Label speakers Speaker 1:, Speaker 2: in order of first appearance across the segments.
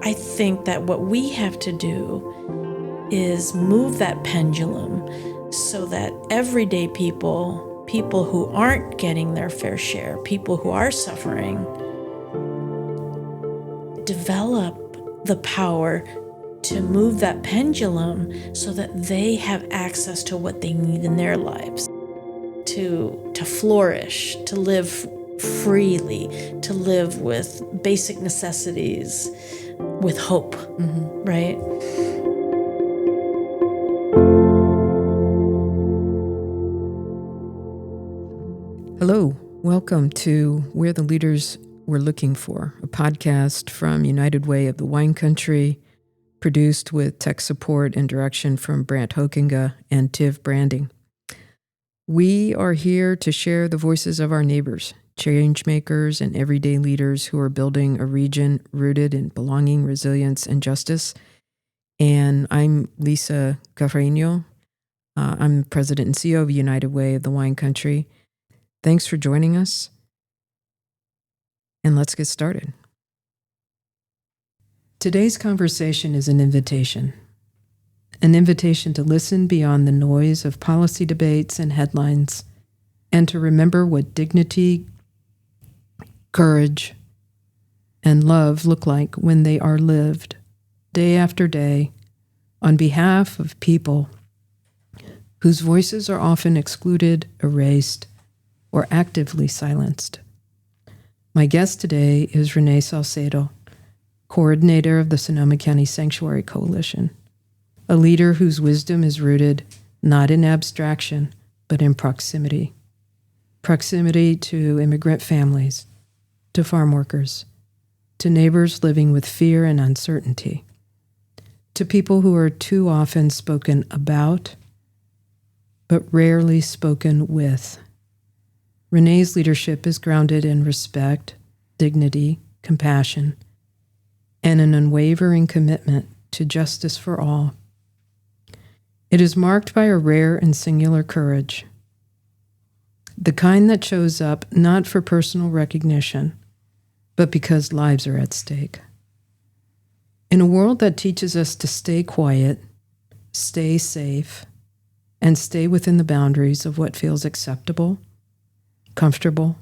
Speaker 1: I think that what we have to do is move that pendulum so that everyday people who aren't getting their fair share, people who are suffering, develop the power to move that pendulum so that they have access to what they need in their lives, to flourish, to live freely, to live with basic necessities, with hope, right?
Speaker 2: Hello, welcome to We're the Leaders We're Looking For, a podcast from United Way of the Wine Country, produced with tech support and direction from Brant Hokinga and Tiv Branding. We are here to share the voices of our neighbors, change makers, and everyday leaders who are building a region rooted in belonging, resilience, and justice. And I'm Lisa Carreño. I'm President and CEO of United Way of the Wine Country. Thanks for joining us, and let's get started. Today's conversation is an invitation to listen beyond the noise of policy debates and headlines, and to remember what dignity, courage, and love look like when they are lived day after day on behalf of people whose voices are often excluded, erased, or actively silenced. My guest today is Renee Saucedo, coordinator of the Sonoma County Sanctuary Coalition, a leader whose wisdom is rooted not in abstraction, but in proximity. Proximity to immigrant families, to farm workers, to neighbors living with fear and uncertainty, to people who are too often spoken about, but rarely spoken with. Renee's leadership is grounded in respect, dignity, compassion, and an unwavering commitment to justice for all. It is marked by a rare and singular courage, the kind that shows up not for personal recognition, but because lives are at stake. In a world that teaches us to stay quiet, stay safe, and stay within the boundaries of what feels acceptable, comfortable,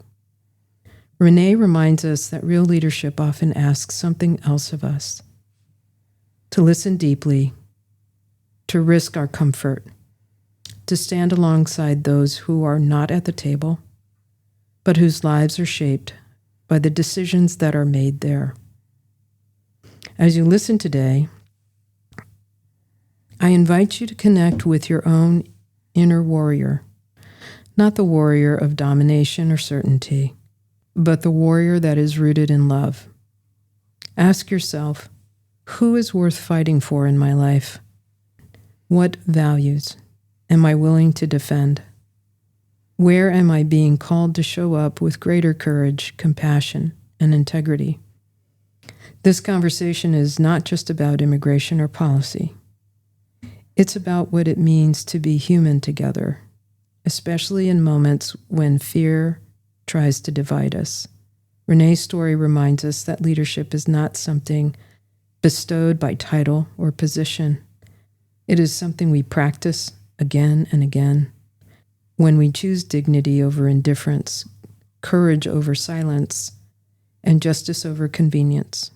Speaker 2: Renee reminds us that real leadership often asks something else of us: to listen deeply, to risk our comfort, to stand alongside those who are not at the table, but whose lives are shaped by the decisions that are made there. As you listen today, I invite you to connect with your own inner warrior, not the warrior of domination or certainty, but the warrior that is rooted in love. Ask yourself, who is worth fighting for in my life? What values am I willing to defend? Where am I being called to show up with greater courage, compassion, and integrity? This conversation is not just about immigration or policy. It's about what it means to be human together, especially in moments when fear tries to divide us. Renee's story reminds us that leadership is not something bestowed by title or position. It is something we practice again and again. When we choose dignity over indifference, courage over silence, and justice over convenience.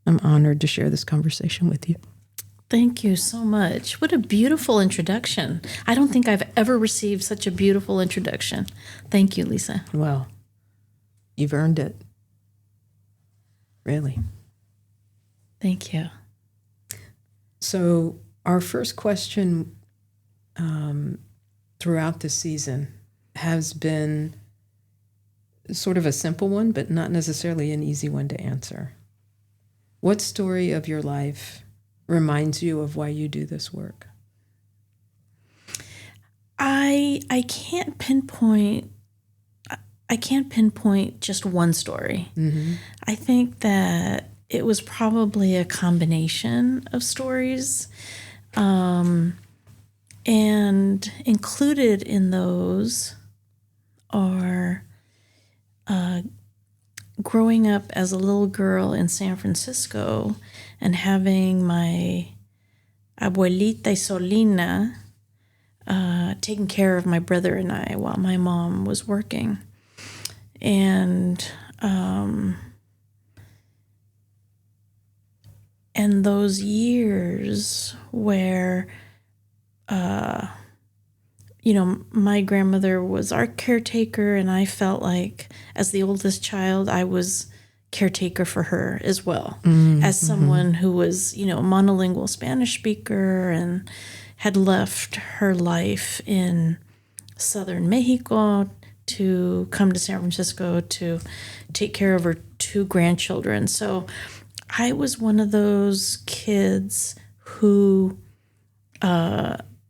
Speaker 2: I'm honored to share this conversation with you.
Speaker 1: Thank you so much. What a beautiful introduction. I don't think I've ever received such a beautiful introduction. Thank you, Lisa.
Speaker 2: Well, you've earned it. Really.
Speaker 1: Thank you.
Speaker 2: So our first question throughout the season has been sort of a simple one, but not necessarily an easy one to answer. What story of your life reminds you of why you do this work?
Speaker 1: I can't pinpoint just one story.
Speaker 2: Mm-hmm.
Speaker 1: I think that it was probably a combination of stories, and included in those are growing up as a little girl in San Francisco and having my abuelita Isolina taking care of my brother and I while my mom was working. And those years where, my grandmother was our caretaker, and I felt like as the oldest child, I was caretaker for her as well, as someone who was, monolingual Spanish speaker and had left her life in southern Mexico to come to San Francisco to take care of her 2 grandchildren. So I was one of those kids who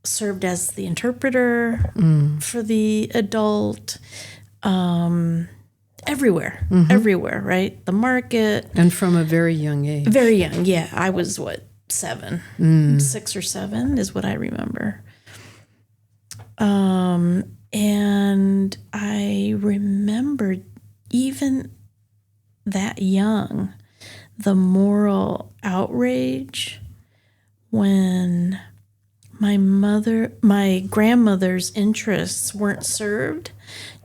Speaker 1: served as the interpreter for the adult, everywhere, right? The market.
Speaker 2: And from a very young age.
Speaker 1: Very young, yeah. I was, 7? 6 or 7 is what I remember. And I remember even that young, the moral outrage when my grandmother's interests weren't served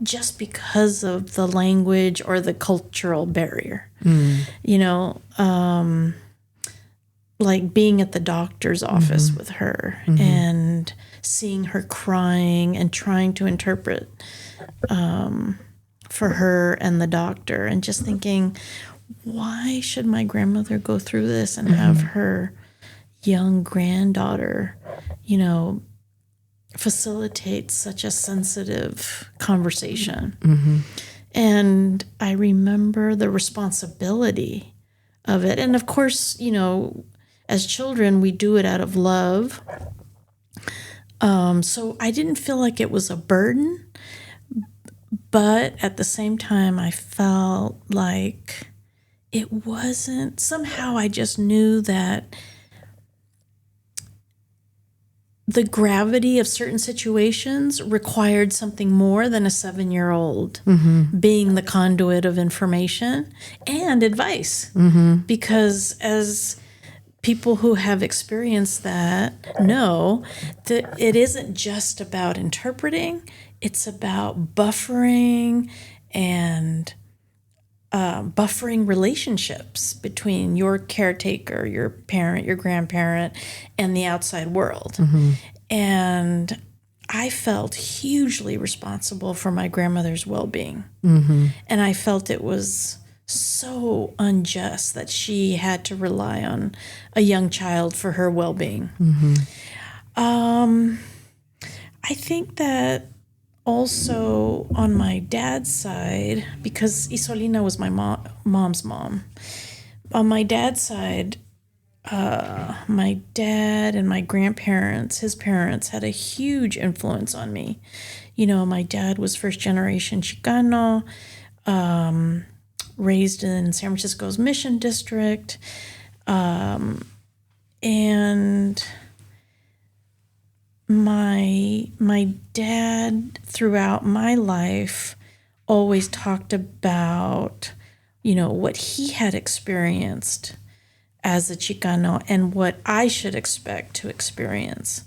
Speaker 1: just because of the language or the cultural barrier. Like being at the doctor's office with her and seeing her crying and trying to interpret for her and the doctor, and just thinking, why should my grandmother go through this and have her young granddaughter, facilitate such a sensitive conversation? And I remember the responsibility of it. And of course, as children, we do it out of love. So I didn't feel like it was a burden, but at the same time, I felt like it wasn't. Somehow I just knew that the gravity of certain situations required something more than a 7-year-old being the conduit of information and advice. Because as people who have experienced that know that it isn't just about interpreting, it's about buffering and buffering relationships between your caretaker, your parent, your grandparent, and the outside world. And I felt hugely responsible for my grandmother's well-being. And I felt it was so unjust that she had to rely on a young child for her well-being. I think that also on my dad's side, because Isolina was my mom's mom, on my dad's side, my dad and my grandparents, his parents, had a huge influence on me. My dad was first generation Chicano, raised in San Francisco's Mission District, and my dad throughout my life always talked about, what he had experienced as a Chicano and what I should expect to experience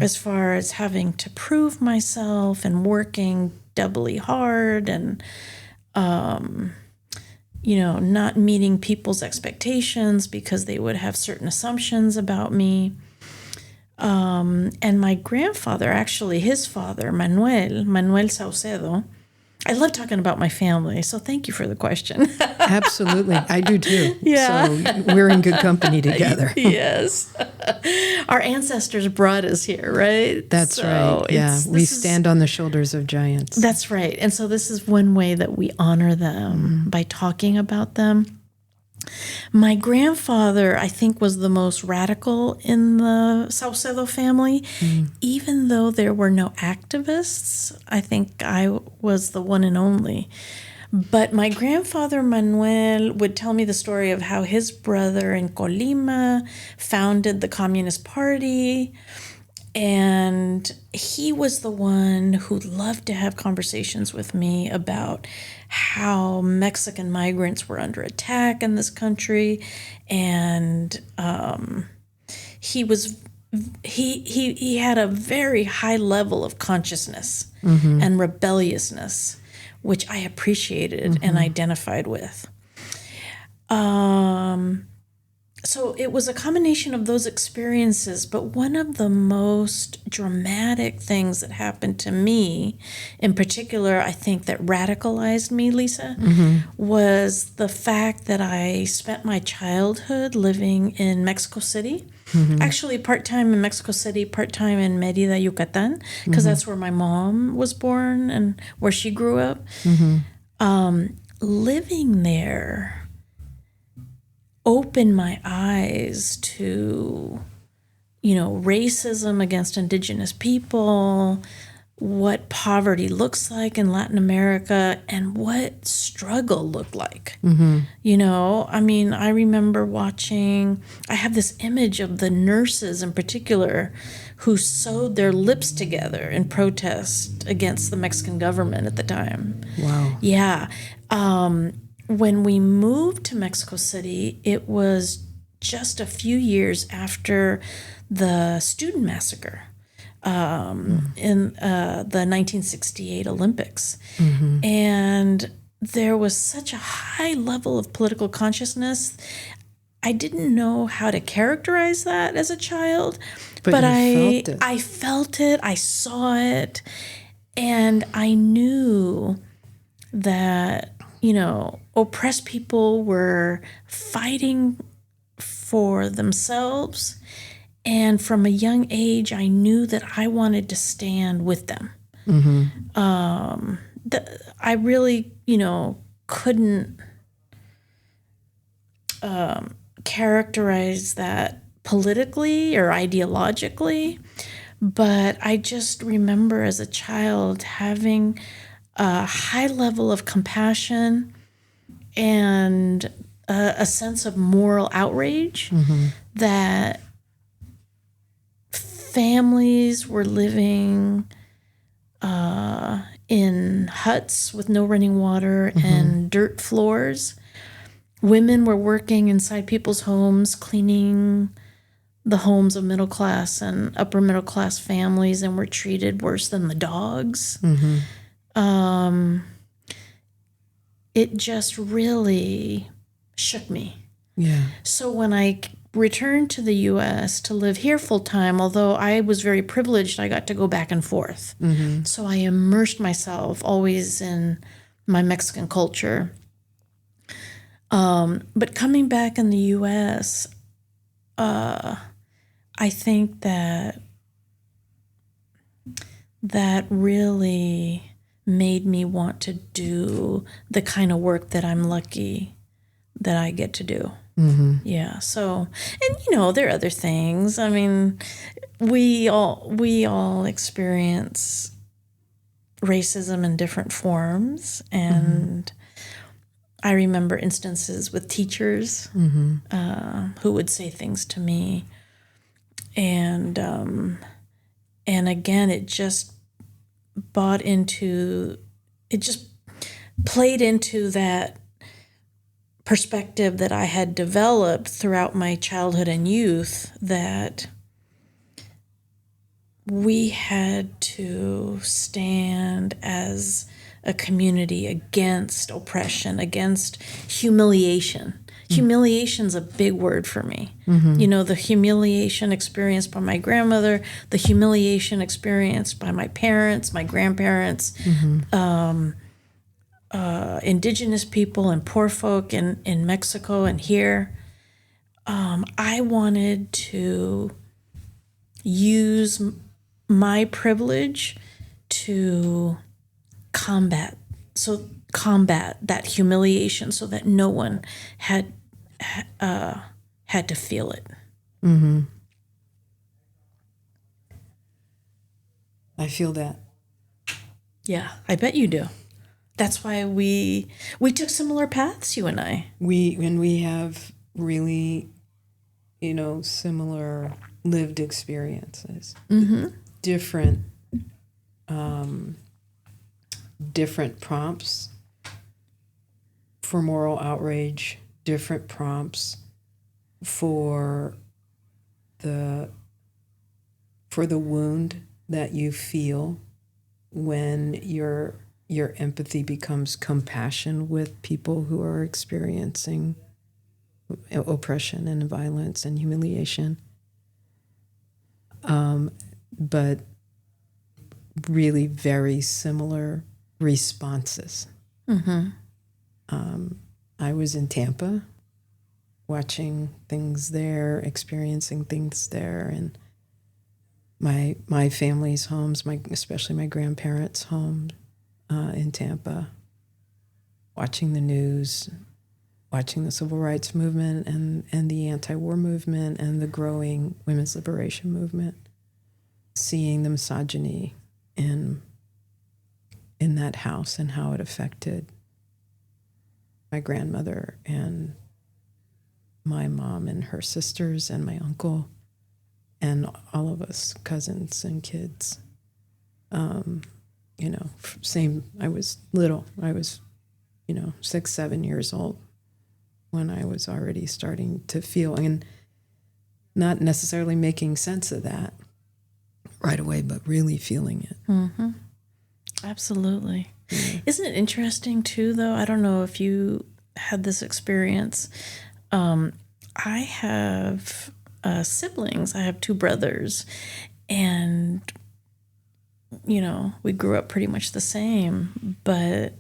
Speaker 1: as far as having to prove myself and working doubly hard and, not meeting people's expectations because they would have certain assumptions about me. And my grandfather, actually his father, Renee Saucedo. I love talking about my family, so thank you for the question.
Speaker 2: Absolutely. I do too.
Speaker 1: Yeah.
Speaker 2: So we're in good company together.
Speaker 1: Yes. Our ancestors brought us here, right?
Speaker 2: That's right. Yeah. We stand on the shoulders of giants.
Speaker 1: That's right. And so this is one way that we honor them by talking about them. My grandfather, I think, was the most radical in the Saucedo family. Even though there were no activists, I think I was the one and only. But my grandfather, Manuel, would tell me the story of how his brother in Colima founded the Communist Party. And he was the one who loved to have conversations with me about how Mexican migrants were under attack in this country. And he had a very high level of consciousness and rebelliousness, which I appreciated and identified with. So it was a combination of those experiences, but one of the most dramatic things that happened to me, in particular, I think that radicalized me, Lisa, was the fact that I spent my childhood living in Mexico City. Actually, part-time in Mexico City, part-time in Mérida, Yucatan, because that's where my mom was born and where she grew up. Living there opened my eyes to, racism against indigenous people, what poverty looks like in Latin America, and what struggle looked like. I remember watching, I have this image of the nurses in particular who sewed their lips together in protest against the Mexican government at the time.
Speaker 2: Wow.
Speaker 1: Yeah. When we moved to Mexico City, it was just a few years after the student massacre in the 1968 Olympics. And there was such a high level of political consciousness. I didn't know how to characterize that as a child, but I felt it, I saw it, and I knew that oppressed people were fighting for themselves. And from a young age, I knew that I wanted to stand with them. I really, couldn't characterize that politically or ideologically. But I just remember as a child having a high level of compassion and a sense of moral outrage that families were living in huts with no running water and dirt floors. Women were working inside people's homes, cleaning the homes of middle class and upper middle class families, and were treated worse than the dogs. It just really shook me.
Speaker 2: Yeah.
Speaker 1: So when I returned to the U.S. to live here full time, although I was very privileged, I got to go back and forth. So I immersed myself always in my Mexican culture. But coming back in the U.S., I think that really made me want to do the kind of work that I'm lucky that I get to do. Yeah. So, and there are other things. I mean, we all experience racism in different forms, and I remember instances with teachers who would say things to me, and again, it just played into that perspective that I had developed throughout my childhood and youth, that we had to stand as a community against oppression, against humiliation. Humiliation's a big word for me. The humiliation experienced by my grandmother, the humiliation experienced by my parents, my grandparents, indigenous people and poor folk in Mexico and here. I wanted to use my privilege to combat that humiliation so that no one had to feel it.
Speaker 2: I feel that.
Speaker 1: Yeah, I bet you do. That's why we took similar paths, you and I.
Speaker 2: We have really similar lived experiences,
Speaker 1: Mm-hmm.
Speaker 2: different prompts for moral outrage, different prompts for the wound that you feel when your empathy becomes compassion with people who are experiencing oppression and violence and humiliation. But really very similar responses.
Speaker 1: Mm-hmm.
Speaker 2: I was in Tampa watching things there, experiencing things there, and my family's homes, especially my grandparents' home in Tampa, watching the news, watching the civil rights movement and the anti-war movement and the growing women's liberation movement, seeing the misogyny in that house and how it affected my grandmother and my mom and her sisters and my uncle and all of us cousins and kids. I was little. I was, 6, 7 years old when I was already starting to feel, and not necessarily making sense of that right away, but really feeling it.
Speaker 1: Mm-hmm. Absolutely.
Speaker 2: Yeah.
Speaker 1: Isn't it interesting too, though? I don't know if you had this experience. I have siblings. I have 2 brothers, and we grew up pretty much the same, but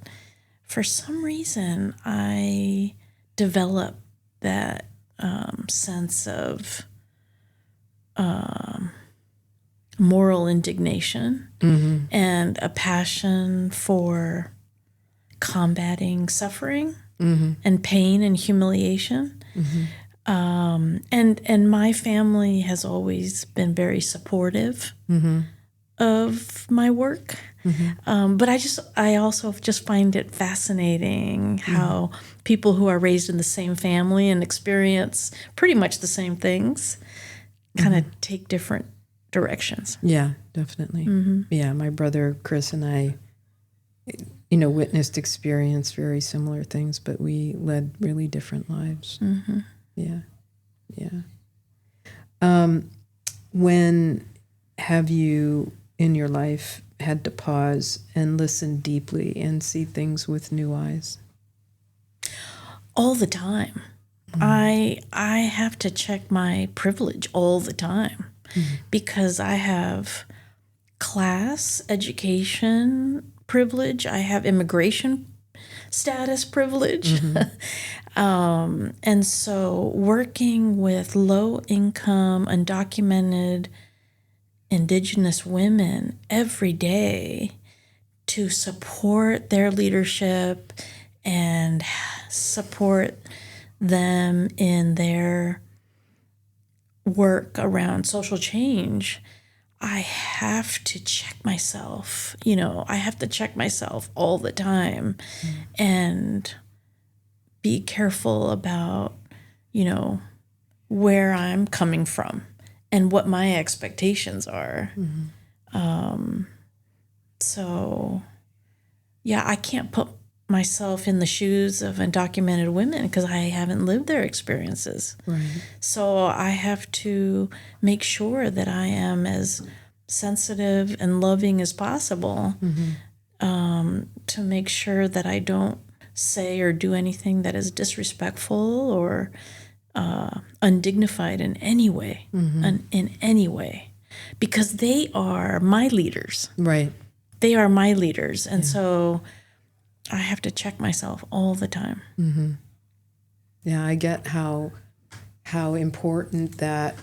Speaker 1: for some reason I developed that sense of moral indignation and a passion for combating suffering and pain and humiliation. And my family has always been very supportive of my work. But I also just find it fascinating how people who are raised in the same family and experience pretty much the same things kind of take different directions.
Speaker 2: Yeah, definitely. Yeah, my brother Chris and I, witnessed, experienced very similar things, but we led really different lives. Yeah. When have you in your life had to pause and listen deeply and see things with new eyes?
Speaker 1: All the time. I have to check my privilege all the time because I have class, education privilege. I have immigration status privilege. And so working with low-income, undocumented Indigenous women every day to support their leadership and support them in their work around social change, I have to check myself. I have to check myself all the time and be careful about, where I'm coming from and what my expectations are. So, yeah, I can't put myself in the shoes of undocumented women because I haven't lived their experiences.
Speaker 2: Right.
Speaker 1: So I have to make sure that I am as sensitive and loving as possible to make sure that I don't say or do anything that is disrespectful or undignified in any way, in any way, because they are my leaders.
Speaker 2: Right.
Speaker 1: They are my leaders. And so I have to check myself all the time.
Speaker 2: Yeah, I get how important that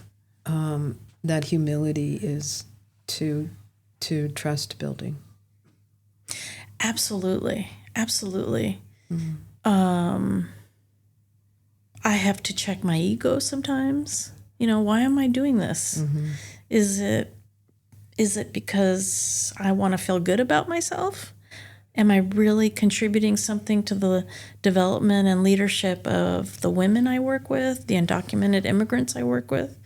Speaker 2: that humility is to trust building.
Speaker 1: Absolutely. I have to check my ego sometimes. Why am I doing this? Is it because I want to feel good about myself? Am I really contributing something to the development and leadership of the women I work with, the undocumented immigrants I work with?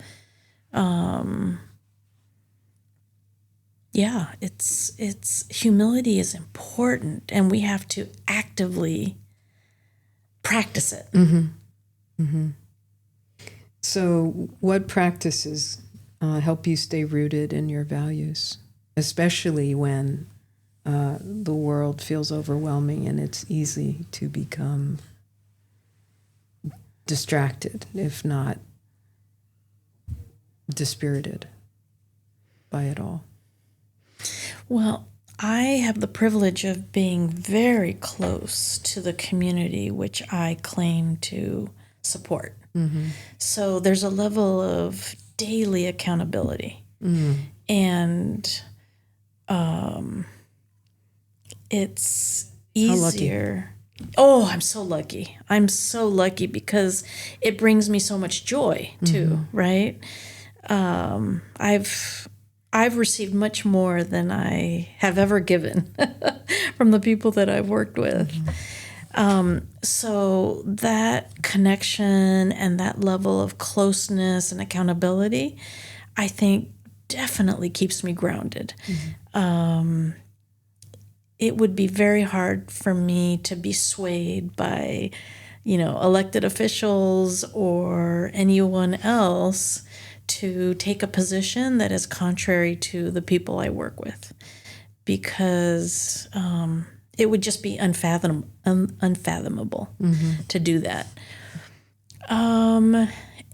Speaker 1: Yeah, it's humility is important, and we have to actively practice it.
Speaker 2: So what practices help you stay rooted in your values, especially when the world feels overwhelming and it's easy to become distracted, if not dispirited by it all?
Speaker 1: Well, I have the privilege of being very close to the community which I claim to support. So there's a level of daily accountability. And it's easier. Oh, I'm so lucky. I'm so lucky because it brings me so much joy too, right? I've received much more than I have ever given from the people that I've worked with. So that connection and that level of closeness and accountability, I think definitely keeps me grounded. It would be very hard for me to be swayed by, elected officials or anyone else to take a position that is contrary to the people I work with, because it would just be unfathomable to do that. And,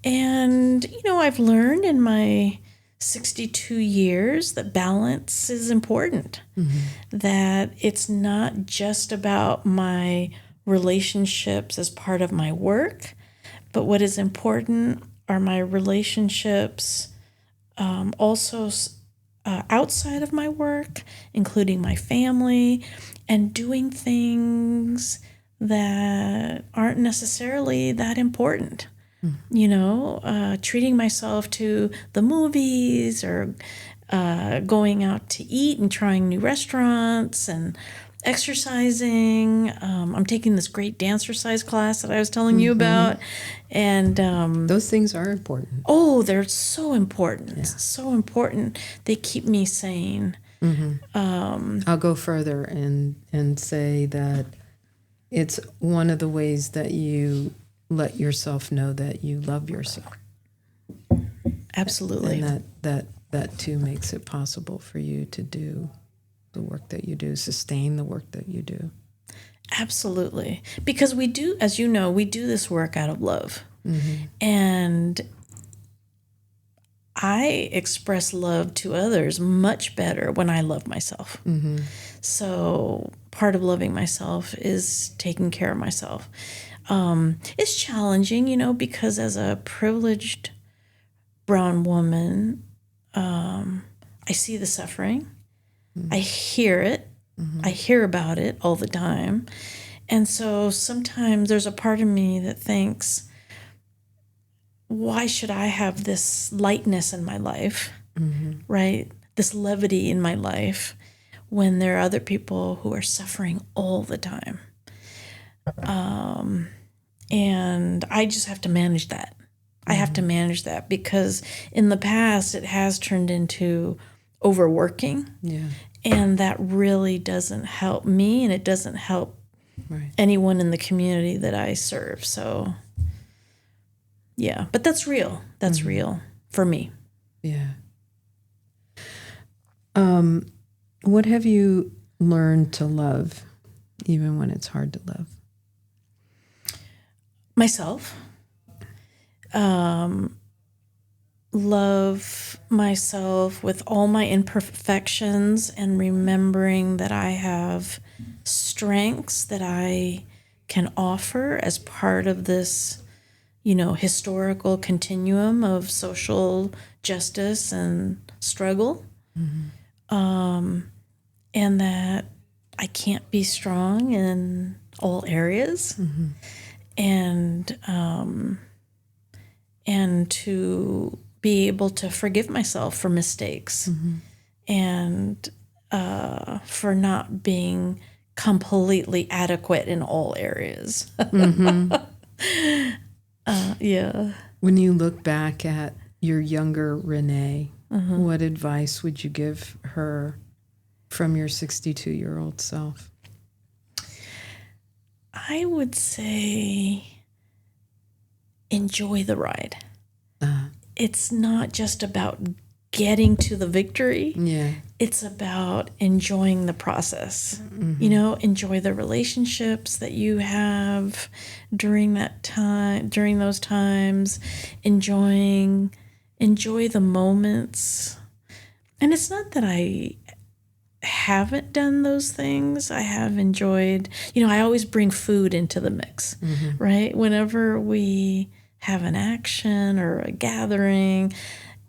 Speaker 1: I've learned in my 62 years that balance is important, that it's not just about my relationships as part of my work, but what is important are my relationships also outside of my work, including my family, and doing things that aren't necessarily that important. Treating myself to the movies or going out to eat and trying new restaurants and exercising. I'm taking this great dancercise class that I was telling you about. And
Speaker 2: those things are important.
Speaker 1: Oh, they're so important. Yeah. So important. They keep me sane.
Speaker 2: I'll go further and say that it's one of the ways that you let yourself know that you love yourself.
Speaker 1: Absolutely.
Speaker 2: And that too makes it possible for you to do the work that you do, sustain the work that you do.
Speaker 1: Absolutely. Because we do, as you know, we do this work out of love. And I express love to others much better when I love myself. So part of loving myself is taking care of myself. It's challenging, because as a privileged brown woman, I see the suffering. I hear it. I hear about it all the time. And so sometimes there's a part of me that thinks, why should I have this lightness in my life, right? This levity in my life when there are other people who are suffering all the time. And I just have to manage that. I have to manage that because in the past it has turned into overworking. Yeah. And that really doesn't help me, and it doesn't help anyone in the community that I serve. So, yeah. But that's real. That's real for me.
Speaker 2: Yeah. What have you learned to love, even when it's hard to love?
Speaker 1: Myself. Love myself with all my imperfections and remembering that I have strengths that I can offer as part of this, historical continuum of social justice and struggle. And that I can't be strong in all areas. And to be able to forgive myself for mistakes and for not being completely adequate in all areas. Yeah.
Speaker 2: When you look back at your younger Renee, what advice would you give her from your 62-year-old self?
Speaker 1: I would say enjoy the ride. It's not just about getting to the victory.
Speaker 2: Yeah.
Speaker 1: It's about enjoying the process. You know, enjoy the relationships that you have during that time, during those times. Enjoy the moments. And it's not that I haven't done those things. I have enjoyed, I always bring food into the mix, right? Whenever we have an action or a gathering,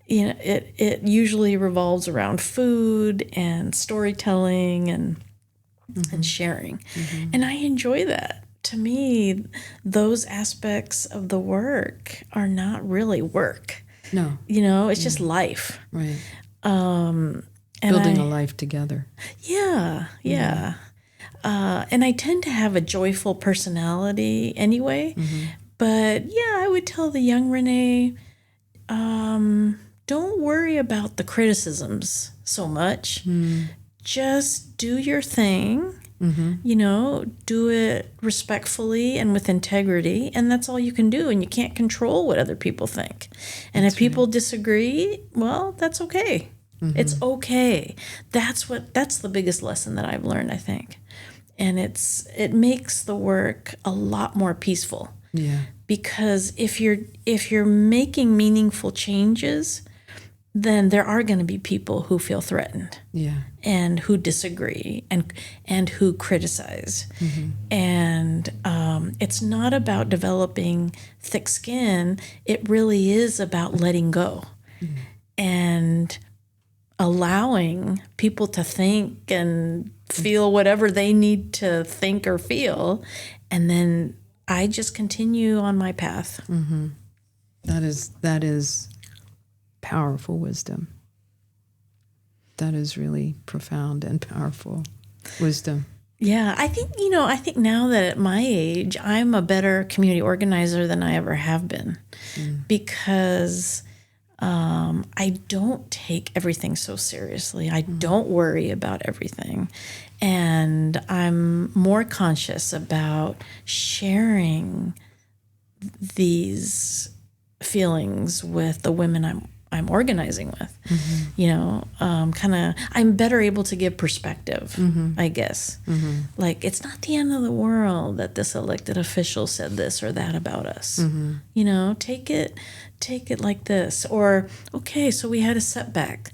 Speaker 1: it usually revolves around food and storytelling and sharing. And I enjoy that. To me, those aspects of the work are not really work.
Speaker 2: No.
Speaker 1: It's just life.
Speaker 2: Right.
Speaker 1: And
Speaker 2: building a life together.
Speaker 1: Yeah. And I tend to have a joyful personality anyway. But yeah, I would tell the young Renee, don't worry about the criticisms so much. Just do your thing. Do it respectfully and with integrity, and that's all you can do. And you can't control what other people think. And if people disagree, well, that's okay. It's okay. That's the biggest lesson that I've learned, I think. And it makes the work a lot more peaceful.
Speaker 2: Yeah.
Speaker 1: Because if you're making meaningful changes, then there are going to be people who feel threatened.
Speaker 2: Yeah.
Speaker 1: And who disagree and who criticize. And it's not about developing thick skin. It really is about letting go and allowing people to think and feel whatever they need to think or feel. And then I just continue on my path.
Speaker 2: That is powerful wisdom. That is really profound and powerful wisdom.
Speaker 1: Yeah, I think now that at my age, I'm a better community organizer than I ever have been, because I don't take everything so seriously. I don't worry about everything. And I'm more conscious about sharing these feelings with the women I'm organizing with. I'm better able to give perspective, I guess. Like, it's not the end of the world that this elected official said this or that about us. Take it like this. Or, okay, so we had a setback.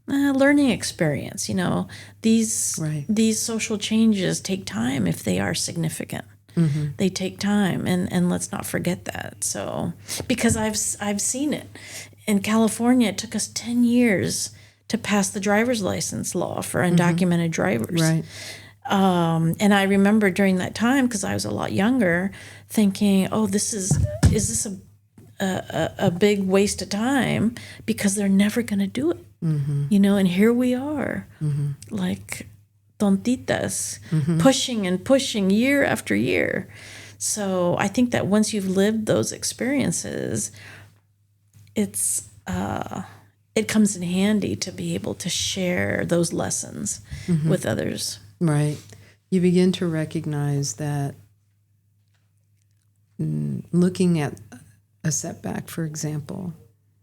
Speaker 1: Learning experience, these social changes take time if they are significant. They take time, and let's not forget that. So, because I've seen it. In California, it took us 10 years to pass the driver's license law for undocumented drivers.
Speaker 2: Right.
Speaker 1: And I remember during that time, because I was a lot younger, thinking, "Oh, is this a big waste of time? Because they're never going to do it." And here we are, like tontitas, pushing and pushing year after year. So I think that once you've lived those experiences, it comes in handy to be able to share those lessons with others.
Speaker 2: Right. You begin to recognize that looking at a setback, for example,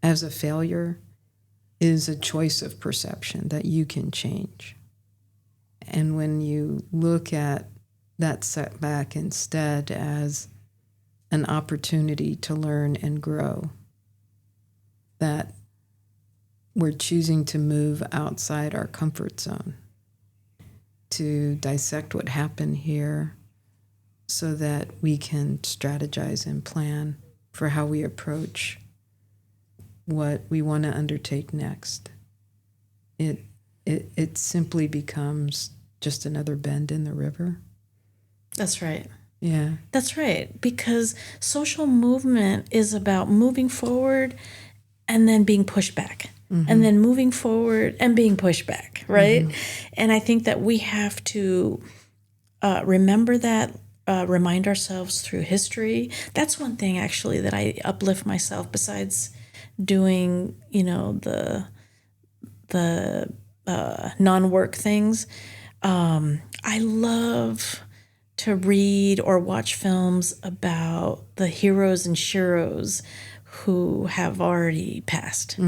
Speaker 2: as a failure is a choice of perception that you can change. And when you look at that setback instead as an opportunity to learn and grow, that we're choosing to move outside our comfort zone, to dissect what happened here so that we can strategize and plan for how we approach what we want to undertake next. It simply becomes just another bend in the river.
Speaker 1: That's right.
Speaker 2: Yeah.
Speaker 1: That's right. Because social movement is about moving forward and then being pushed back. And then moving forward and being pushed back, right? And I think that we have to remember that, remind ourselves through history. That's one thing actually that I uplift myself besides doing, the non-work things. I love to read or watch films about the heroes and sheroes who have already passed,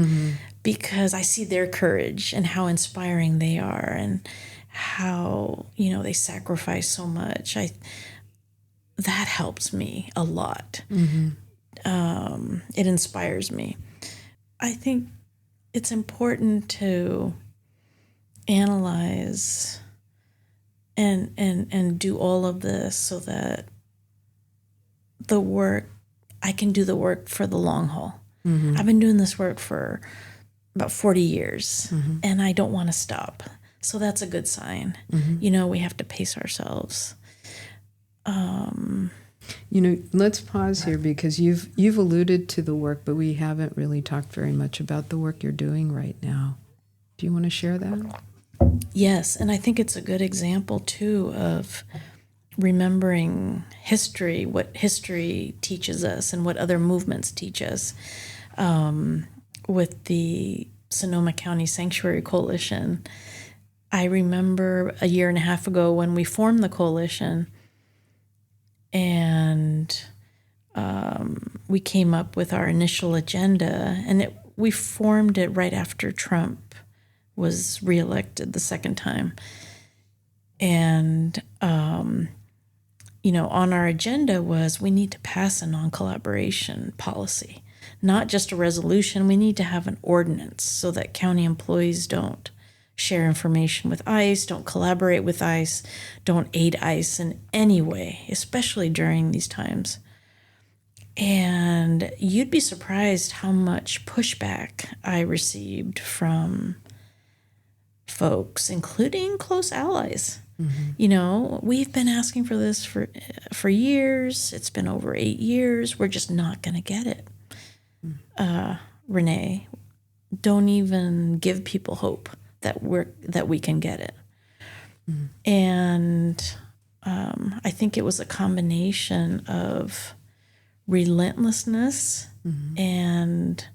Speaker 1: because I see their courage and how inspiring they are, and how they sacrifice so much. That helps me a lot. It inspires me. I think it's important to analyze and do all of this so that I can do the work for the long haul. I've been doing this work for about 40 years, and I don't want to stop. So that's a good sign. We have to pace ourselves.
Speaker 2: Let's pause here, because you've alluded to the work, but we haven't really talked very much about the work you're doing right now. Do you want to share that?
Speaker 1: Yes, and I think it's a good example, too, of remembering history, what history teaches us and what other movements teach us. With the Sonoma County Sanctuary Coalition, I remember a year and a half ago when we formed the coalition, and we came up with our initial agenda, and we formed it right after Trump was reelected the second time. And, on our agenda was we need to pass a non-collaboration policy, not just a resolution. We need to have an ordinance so that county employees don't share information with ICE, don't collaborate with ICE, don't aid ICE in any way, especially during these times. And you'd be surprised how much pushback I received from folks, including close allies. We've been asking for this for years. It's been over 8 years. We're just not going to get it. Renee, don't even give people hope that we can get it. And I think it was a combination of relentlessness and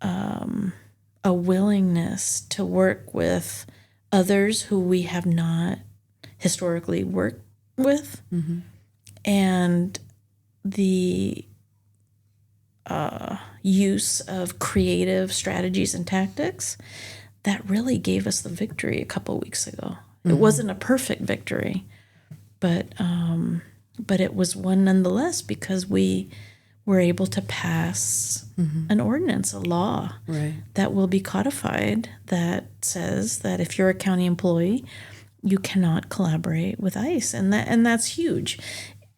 Speaker 1: a willingness to work with others who we have not historically worked with, and the use of creative strategies and tactics that really gave us the victory a couple weeks ago. It wasn't a perfect victory, but it was one nonetheless, because we were able to pass an ordinance, a law, that will be codified, that says that if you're a county employee, you cannot collaborate with ICE, and that's huge.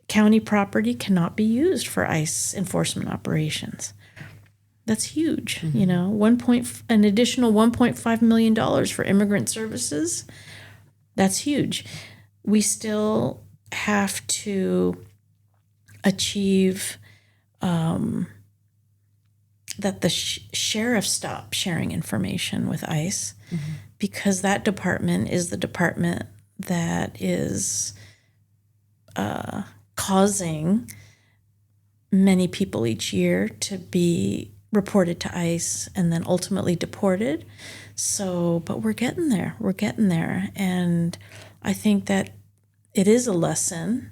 Speaker 1: County property cannot be used for ICE enforcement operations. That's huge. An additional $1.5 million for immigrant services. That's huge. We still have to achieve that the sheriff stop sharing information with ICE, because that department is the department that is causing many people each year to be reported to ICE and then ultimately deported. But we're getting there. And I think that it is a lesson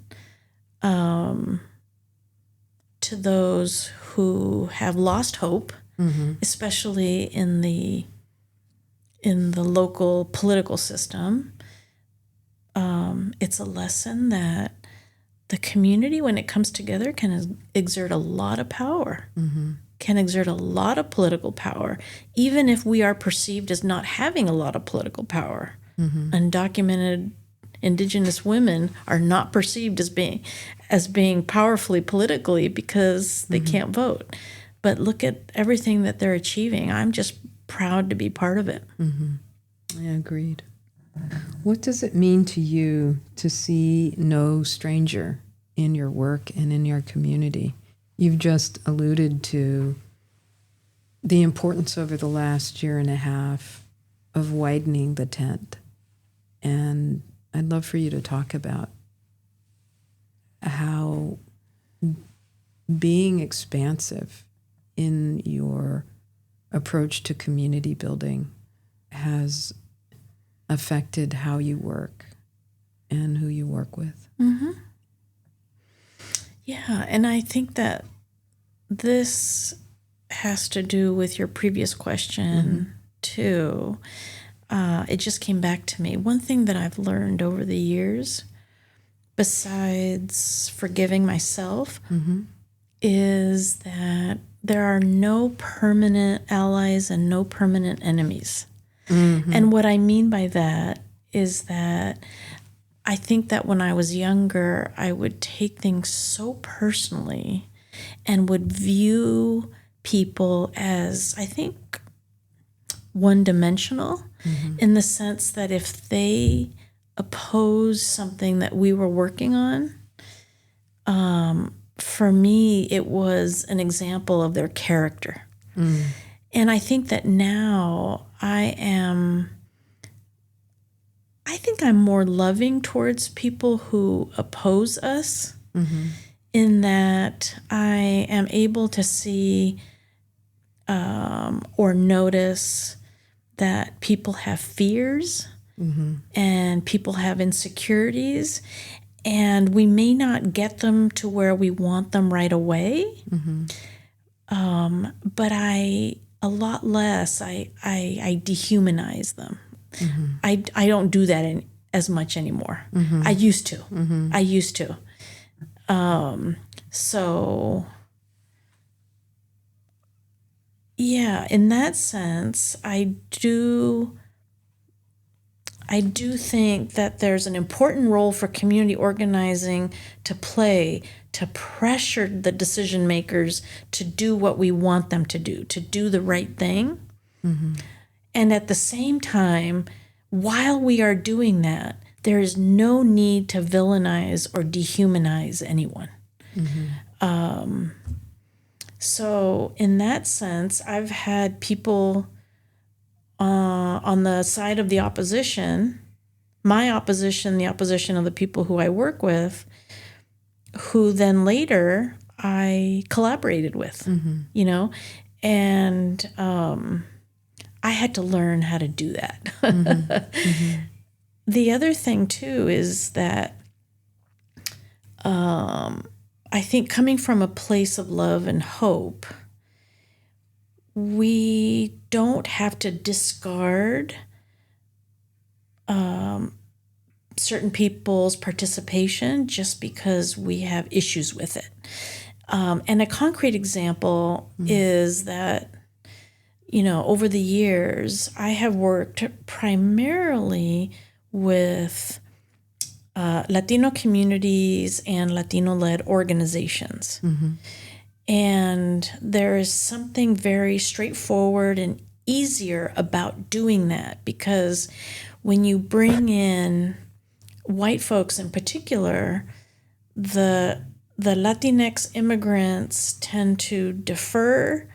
Speaker 1: to those who have lost hope, especially in the local political system. It's a lesson that the community, when it comes together, can exert a lot of power, can exert a lot of political power, even if we are perceived as not having a lot of political power. Undocumented Indigenous women are not perceived as being powerfully politically because they can't vote. But look at everything that they're achieving. I'm just proud to be part of it.
Speaker 2: I agreed. What does it mean to you to see no stranger in your work and in your community? You've just alluded to the importance over the last year and a half of widening the tent and I'd love for you to talk about how being expansive in your approach to community building has affected how you work and who you work with.
Speaker 1: Mm-hmm. Yeah, and I think that this has to do with your previous question, too. It just came back to me. One thing that I've learned over the years, besides forgiving myself, is that there are no permanent allies and no permanent enemies. And what I mean by that is that I think that when I was younger, I would take things so personally and would view people as, I think, one-dimensional in the sense that if they oppose something that we were working on, for me, it was an example of their character. And I think that now I think I'm more loving towards people who oppose us, in that I am able to see or notice that people have fears and people have insecurities, and we may not get them to where we want them right away, but I dehumanize them. I don't do that as much anymore. I used to. So yeah, in that sense, I do think that there's an important role for community organizing to play, to pressure the decision makers to do what we want them to do the right thing. And at the same time, while we are doing that, there is no need to villainize or dehumanize anyone. So in that sense, I've had people on the side of the opposition, my opposition, the opposition of the people who I work with, who then later I collaborated with, and I had to learn how to do that. The other thing, too, is that I think coming from a place of love and hope, we don't have to discard certain people's participation just because we have issues with it. And a concrete example is that, over the years, I have worked primarily with Latino communities and Latino-led organizations. And there is something very straightforward and easier about doing that, because when you bring in white folks in particular, the Latinx immigrants tend to defer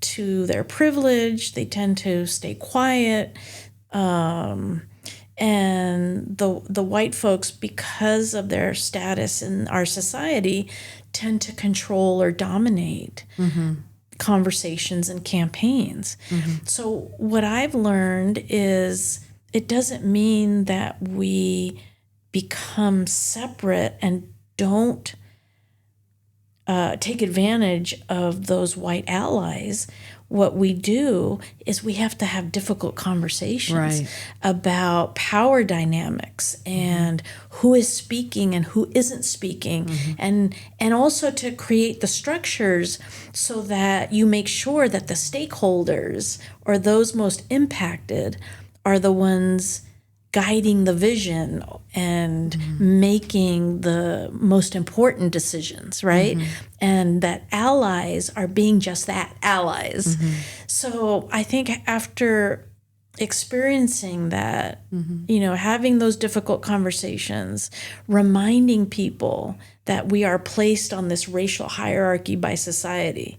Speaker 1: to their privilege. They tend to stay quiet. And the white folks, because of their status in our society, tend to control or dominate conversations and campaigns. So what I've learned is it doesn't mean that we become separate and don't take advantage of those white allies. What we do is we have to have difficult conversations about power dynamics and who is speaking and who isn't speaking, and also to create the structures so that you make sure that the stakeholders or those most impacted are the ones guiding the vision and making the most important decisions, right? And that allies are being just that, allies. So I think after experiencing that, having those difficult conversations, reminding people that we are placed on this racial hierarchy by society,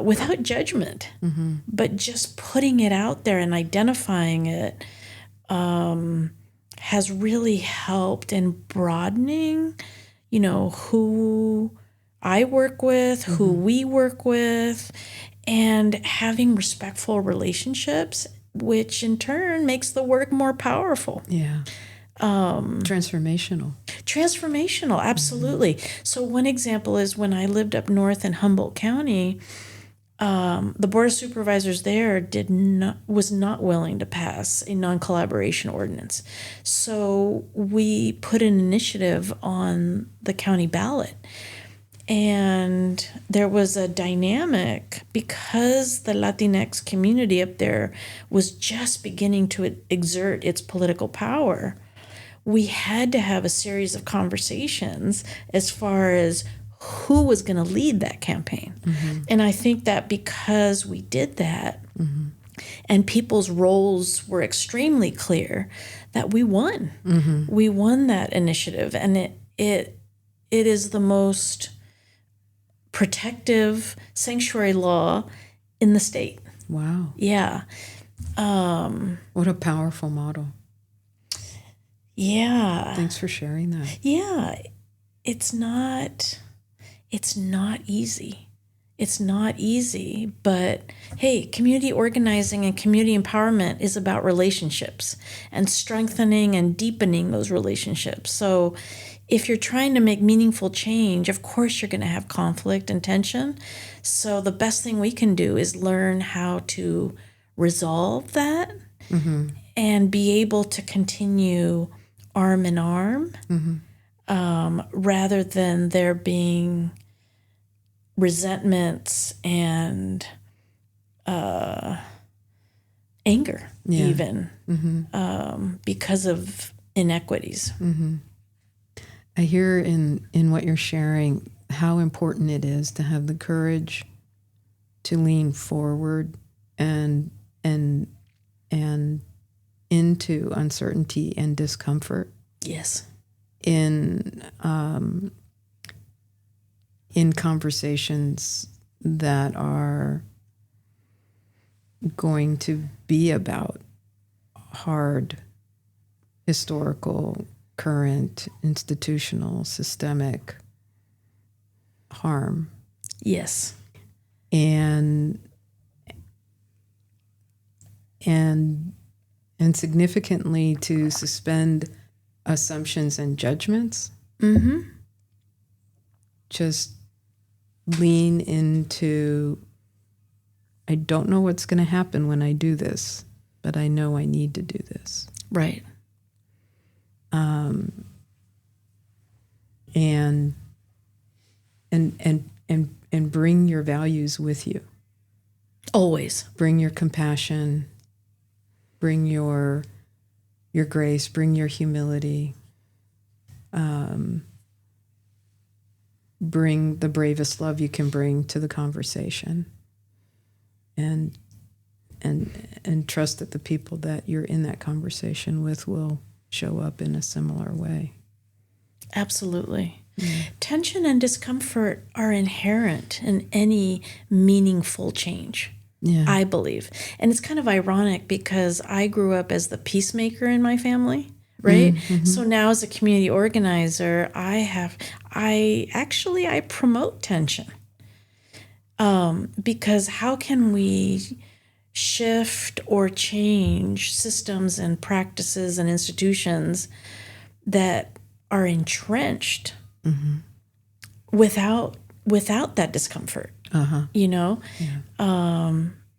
Speaker 1: without judgment, but just putting it out there and identifying it, has really helped in broadening, who I work with, who we work with, and having respectful relationships, which in turn makes the work more powerful.
Speaker 2: Yeah. Transformational.
Speaker 1: Transformational, absolutely. So one example is when I lived up north in Humboldt County, the Board of Supervisors there was not willing to pass a non-collaboration ordinance. So we put an initiative on the county ballot. And there was a dynamic because the Latinx community up there was just beginning to exert its political power. We had to have a series of conversations as far as who was going to lead that campaign. And I think that because we did that and people's roles were extremely clear, that we won. We won that initiative. And it is the most protective sanctuary law in the state.
Speaker 2: Wow.
Speaker 1: Yeah.
Speaker 2: What a powerful model.
Speaker 1: Yeah.
Speaker 2: Thanks for sharing that.
Speaker 1: Yeah. It's not easy. It's not easy, but hey, community organizing and community empowerment is about relationships and strengthening and deepening those relationships. So if you're trying to make meaningful change, of course you're going to have conflict and tension. So the best thing we can do is learn how to resolve that and be able to continue arm in arm rather than there being resentments and anger even because of inequities.
Speaker 2: I hear in what you're sharing how important it is to have the courage to lean forward and into uncertainty and discomfort.
Speaker 1: Yes.
Speaker 2: In conversations that are going to be about hard historical, current, institutional, systemic harm.
Speaker 1: Yes.
Speaker 2: And significantly to suspend assumptions and judgments. Just lean into, I don't know what's going to happen when I do this, but I know I need to do this.
Speaker 1: Right.
Speaker 2: And bring your values with you.
Speaker 1: Always.
Speaker 2: Bring your compassion, bring your grace, bring your humility, bring the bravest love you can bring to the conversation, and trust that the people that you're in that conversation with will show up in a similar way.
Speaker 1: Absolutely. Tension and discomfort are inherent in any meaningful change.
Speaker 2: Yeah.
Speaker 1: I believe. And it's kind of ironic because I grew up as the peacemaker in my family, right? So now as a community organizer, I promote tension. Because how can we shift or change systems and practices and institutions that are entrenched without that discomfort?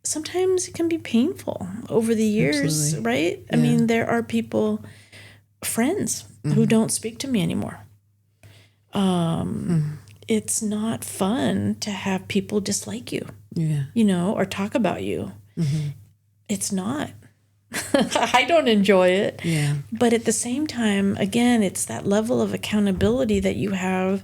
Speaker 1: Sometimes it can be painful over the years.
Speaker 2: Absolutely.
Speaker 1: Right? I mean, there are friends who don't speak to me anymore. It's not fun to have people dislike you, or talk about you. It's not. I don't enjoy it.
Speaker 2: Yeah.
Speaker 1: But at the same time, again, it's that level of accountability that you have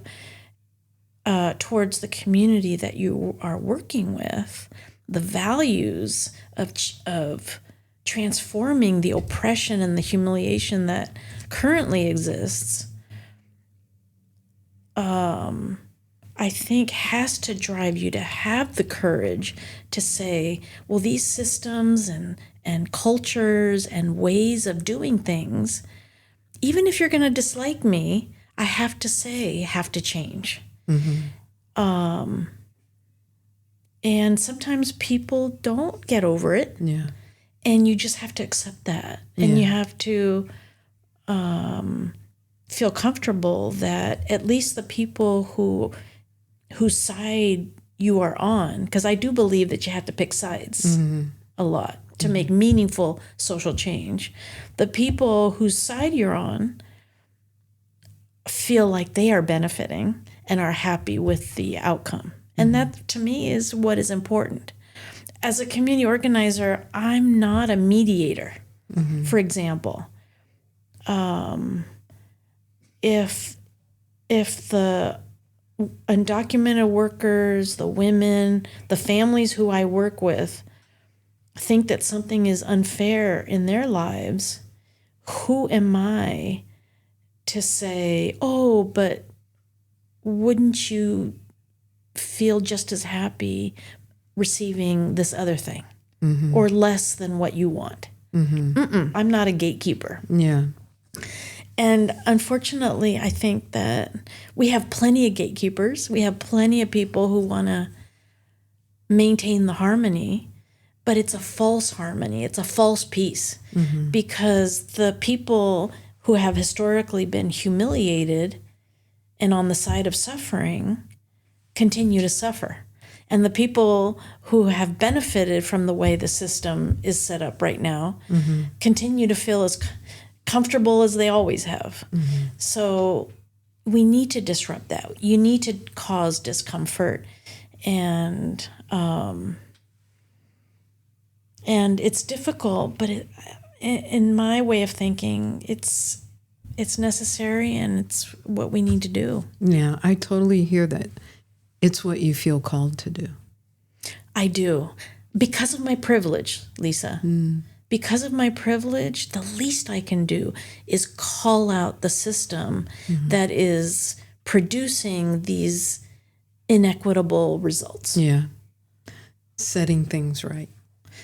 Speaker 1: towards the community that you are working with, the values of transforming the oppression and the humiliation that currently exists, I think has to drive you to have the courage to say, well, these systems and cultures and ways of doing things even if you're going to dislike me, I have to say, have to change. And sometimes people don't get over it.
Speaker 2: Yeah.
Speaker 1: And you just have to accept that. And you have to feel comfortable that at least the people whose side you are on, because I do believe that you have to pick sides a lot to make meaningful social change. The people whose side you're on feel like they are benefiting and are happy with the outcome. And that, to me, is what is important. As a community organizer, I'm not a mediator. For example, if the undocumented workers, the women, the families who I work with think that something is unfair in their lives, who am I to say, oh, but wouldn't you feel just as happy receiving this other thing or less than what you want? I'm not a gatekeeper.
Speaker 2: Yeah.
Speaker 1: And unfortunately, I think that we have plenty of gatekeepers. We have plenty of people who want to maintain the harmony, but it's a false harmony. It's a false peace because the people who have historically been humiliated and on the side of suffering continue to suffer. And the people who have benefited from the way the system is set up right now continue to feel as comfortable as they always have. So we need to disrupt that. You need to cause discomfort. And it's difficult, but in my way of thinking, it's necessary and it's what we need to do.
Speaker 2: Yeah, I totally hear that. It's what you feel called to do.
Speaker 1: I do. Because of my privilege, Lisa. Because of my privilege, the least I can do is call out the system that is producing these inequitable results.
Speaker 2: Yeah. Setting things right.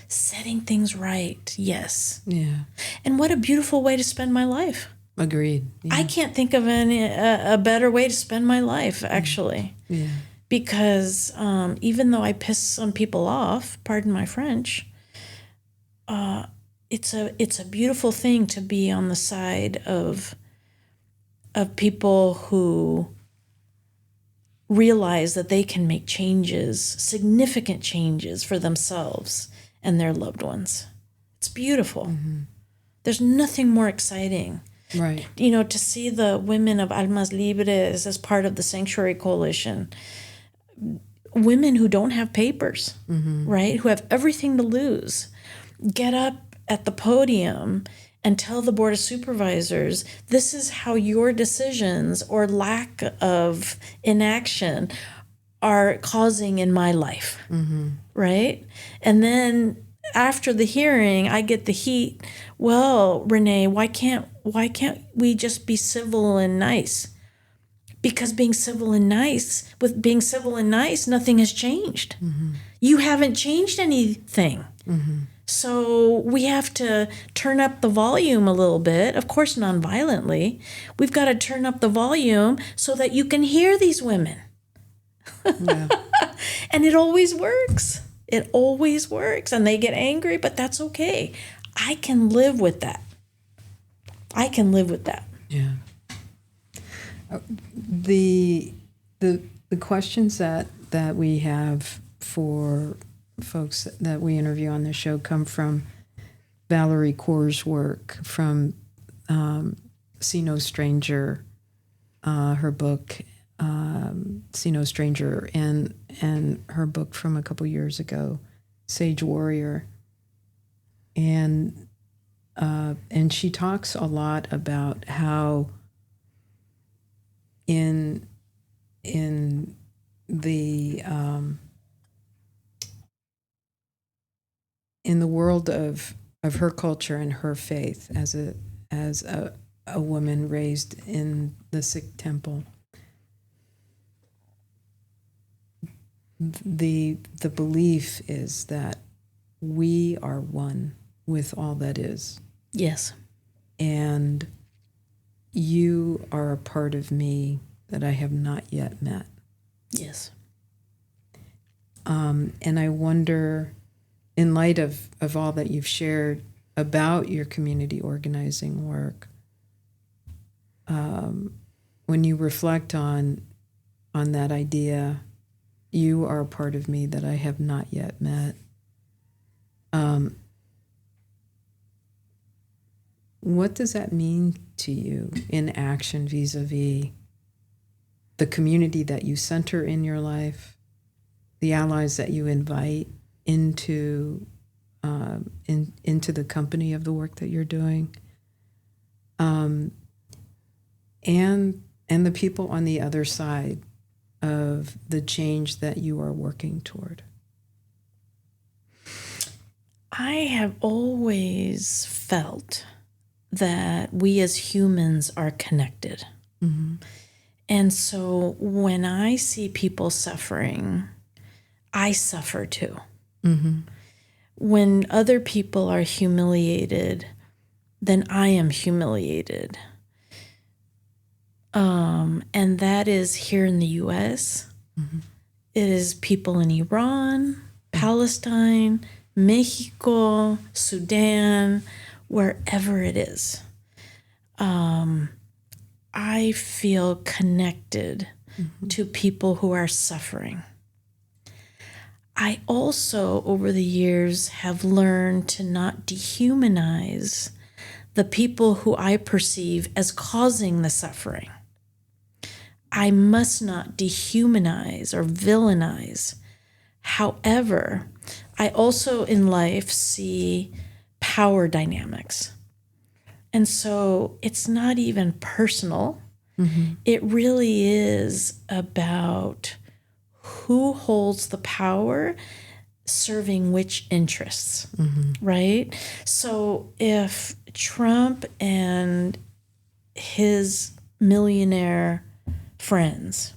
Speaker 1: Setting things right, yes.
Speaker 2: Yeah.
Speaker 1: And what a beautiful way to spend my life.
Speaker 2: Agreed. Yeah.
Speaker 1: I can't think of a better way to spend my life, actually.
Speaker 2: Yeah.
Speaker 1: Because even though I piss some people off, pardon my French, it's a beautiful thing to be on the side of people who realize that they can make changes, significant changes for themselves and their loved ones. It's beautiful. There's nothing more exciting.
Speaker 2: Right.
Speaker 1: You know, to see the women of Almas Libres as part of the Sanctuary Coalition, women who don't have papers, right, who have everything to lose, get up at the podium and tell the Board of Supervisors, this is how your decisions or lack of inaction are causing in my life, right? And then after the hearing, I get the heat. Well, Renee, why can't we just be civil and nice? Because being civil and nice, nothing has changed. You haven't changed anything. So we have to turn up the volume a little bit, of course, nonviolently. We've got to turn up the volume so that you can hear these women.
Speaker 2: Yeah.
Speaker 1: And it always works. It always works. And they get angry, but that's okay. I can live with that.
Speaker 2: Yeah. The questions that we have for folks that we interview on the show come from Valerie Kaur's work, from See No Stranger, her book See No Stranger, and her book from a couple years ago, Sage Warrior, and she talks a lot about how in the world of her culture and her faith as a woman raised in the Sikh temple, the belief is that we are one with all that is.
Speaker 1: Yes.
Speaker 2: And you are a part of me that I have not yet met.
Speaker 1: Yes.
Speaker 2: And I wonder, in light of all that you've shared about your community organizing work, when you reflect on that idea, you are a part of me that I have not yet met. What does that mean to you in action vis-a-vis the community that you center in your life, the allies that you invite into the company of the work that you're doing, and the people on the other side of the change that you are working toward?
Speaker 1: I have always felt that we as humans are connected.
Speaker 2: Mm-hmm.
Speaker 1: And so when I see people suffering, I suffer too.
Speaker 2: Mm-hmm.
Speaker 1: When other people are humiliated, then I am humiliated. And that is here in the U.S.
Speaker 2: Mm-hmm.
Speaker 1: It is people in Iran, Palestine, Mexico, Sudan, wherever it is. I feel connected to people who are suffering. I also, over the years, have learned to not dehumanize the people who I perceive as causing the suffering. I must not dehumanize or villainize. However, I also in life see power dynamics. And so it's not even personal. Mm-hmm. It really is about who holds the power serving which interests, right? So if Trump and his millionaire friends,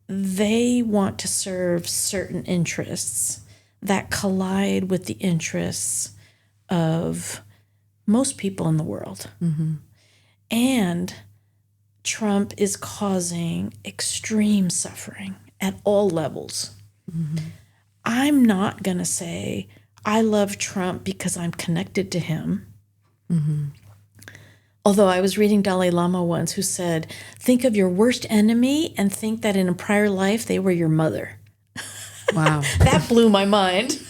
Speaker 1: they want to serve certain interests that collide with the interests of most people in the world. Mm-hmm. And Trump is causing extreme suffering at all levels. Mm-hmm. I'm not going to say, I love Trump because I'm connected to him. Mm-hmm. Although I was reading Dalai Lama once who said, think of your worst enemy and think that in a prior life they were your mother.
Speaker 2: Wow.
Speaker 1: That blew my mind.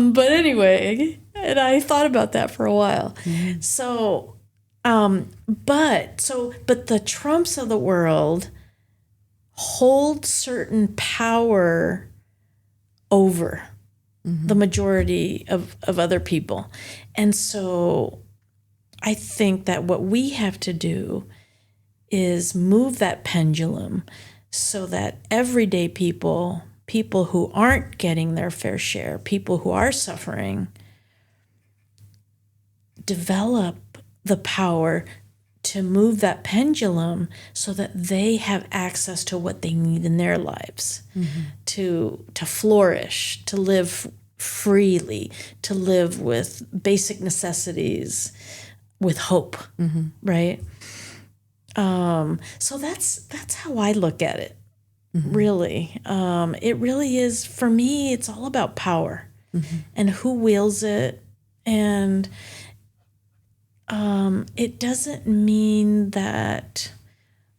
Speaker 1: But anyway, and I thought about that for a while. Mm-hmm. But the Trumps of the world hold certain power over the majority of other people. And so I think that what we have to do is move that pendulum so that everyday people who aren't getting their fair share, people who are suffering, develop the power to move that pendulum so that they have access to what they need in their lives, to flourish, to live freely, to live with basic necessities, with hope, right? So that's how I look at it. Really. It really is, for me, it's all about power and who wields it. And it doesn't mean that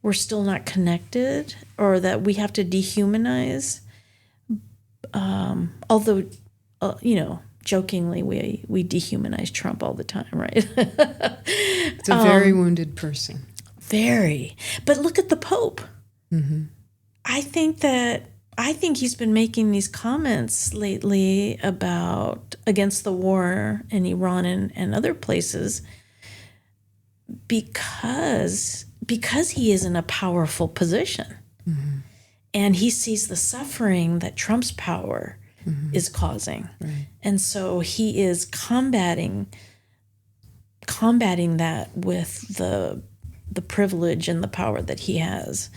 Speaker 1: we're still not connected or that we have to dehumanize. Although, jokingly, we dehumanize Trump all the time, right?
Speaker 2: It's a very wounded person.
Speaker 1: Very. But look at the Pope.
Speaker 2: Mm-hmm.
Speaker 1: I think he's been making these comments lately against the war in Iran and other places because he is in a powerful position. Mm-hmm. And he sees the suffering that Trump's power is causing. Right. And so he is combating that with the privilege and the power that he has.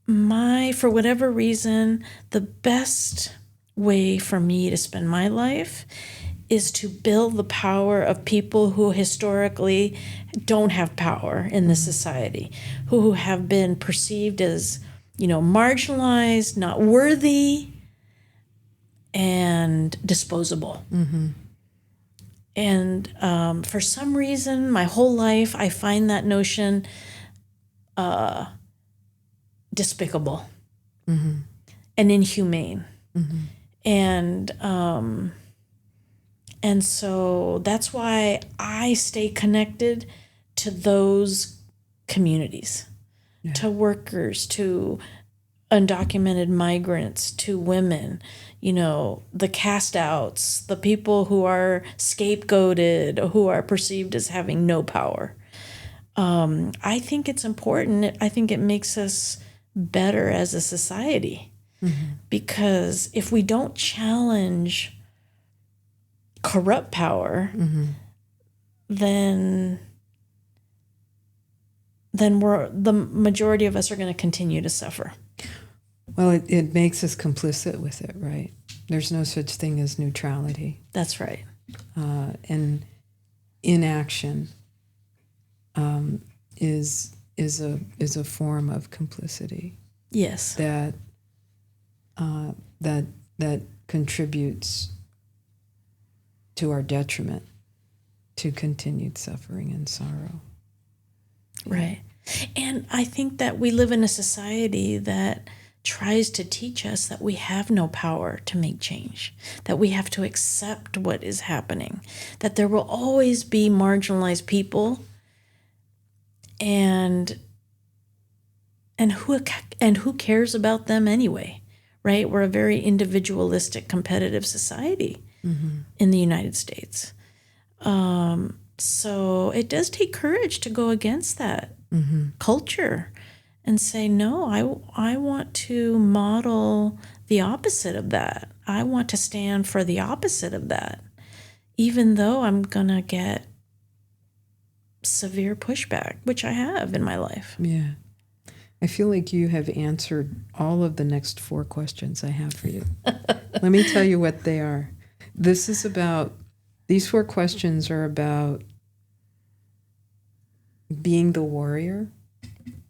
Speaker 1: For whatever reason, the best way for me to spend my life is to build the power of people who historically don't have power in this society, who have been perceived as, marginalized, not worthy, and disposable. And for some reason, my whole life, I find that notion despicable and inhumane. And so that's why I stay connected to those communities, to workers, to undocumented migrants, to women, the cast outs, the people who are scapegoated, who are perceived as having no power. I think it's important. I think it makes us better as a society, because if we don't challenge corrupt power, then the majority of us are going to continue to suffer.
Speaker 2: Well, it makes us complicit with it, right? There's no such thing as neutrality.
Speaker 1: That's right.
Speaker 2: And inaction is a form of complicity.
Speaker 1: Yes.
Speaker 2: That contributes to our detriment, to continued suffering and sorrow.
Speaker 1: Right. And I think that we live in a society that tries to teach us that we have no power to make change, that we have to accept what is happening, that there will always be marginalized people, and who cares about them anyway, right? We're a very individualistic, competitive society in the United States. So it does take courage to go against that culture and say, no, I want to model the opposite of that. I want to stand for the opposite of that, even though I'm going to get severe pushback, which I have in my life.
Speaker 2: Yeah. I feel like you have answered all of the next 4 questions I have for you. Let me tell you what they are. These 4 questions are about being the warrior.